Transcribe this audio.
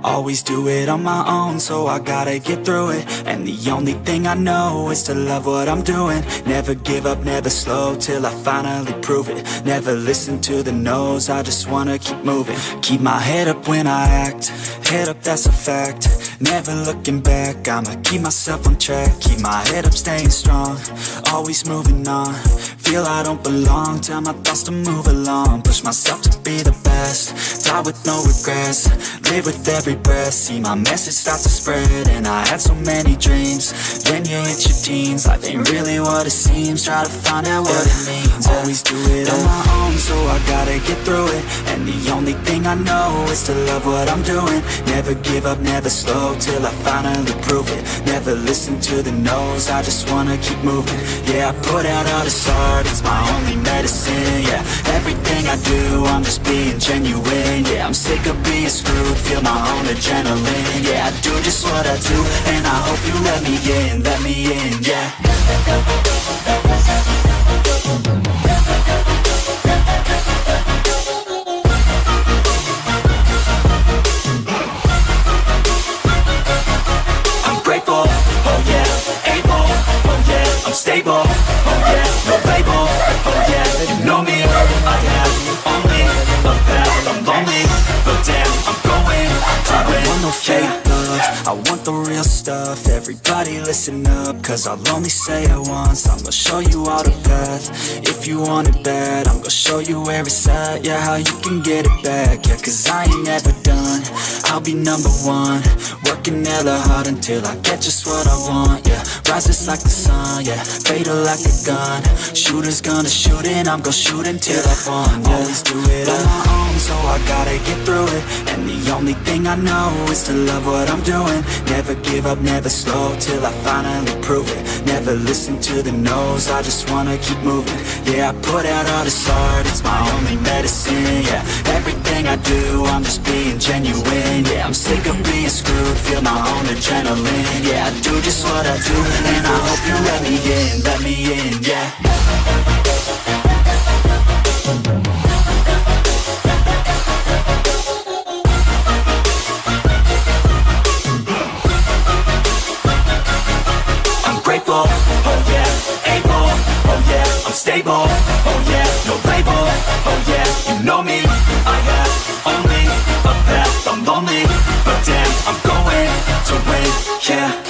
Always do it on my own, so I gotta get through it. And the only thing I know is to love what I'm doing. Never give up, never slow, till I finally prove it. Never listen to the no's, I just wanna keep moving. Keep my head up when I act, head up, that's a fact. Never looking back, I'ma keep myself on track. Keep my head up, staying strong, always moving on. Feel I don't belong, tell my thoughts to move along. Push myself to be the best, die with no regrets. Live with every breath, see my message start to spread. And I had so many dreams, then you hit your teens. Life ain't really what it seems, try to find out what it means. Always do it on my own, so I gotta get through it. And the only thing I know is to love what I'm doing. Never give up, never slow, till I finally prove it. Never listen to the no's, I just wanna keep moving. Yeah, I put out all this art, it's my only medicine. Yeah, everything I do, I'm just being genuine. Yeah, I'm sick of being screwed, feel my own adrenaline. Yeah, I do just what I do, and I hope you let me in, yeah. I'm grateful, oh yeah, able, oh yeah, I'm stable, oh yeah, no label, oh yeah, you know me, I have only a path, I'm lonely, but damn, I'm going to win. I want no fake love, I want the real stuff. Everybody listen up, cause I'll only say it once. I'm gonna show you all the path, if you want it bad. I'm gonna show you where it's at, yeah, how you can get it back. Yeah, cause I ain't never done, I'll be number one. Working hella hard until I get just what I want, yeah. Rises like the sun, yeah, fatal like a gun. Shooter's gonna shoot and I'm gonna shoot until I won, yeah. Always do it on my own, so I gotta get through it. And the only thing I know is to love what I'm doing. Never give up, never slow, till I finally prove it. Never listen to the no's, I just wanna keep moving. Yeah, I put out all this art, it's my only medicine. Yeah, everything I do, I'm just being genuine. Yeah, I'm sick of being screwed, feel my own adrenaline. Yeah, I do just what I do, and I hope you let me in, yeah. I'm grateful, oh yeah, able, oh yeah, I'm stable, oh yeah, no label, oh yeah, you know me, I have only a path, I'm lonely, but damn, I'm going to win, yeah.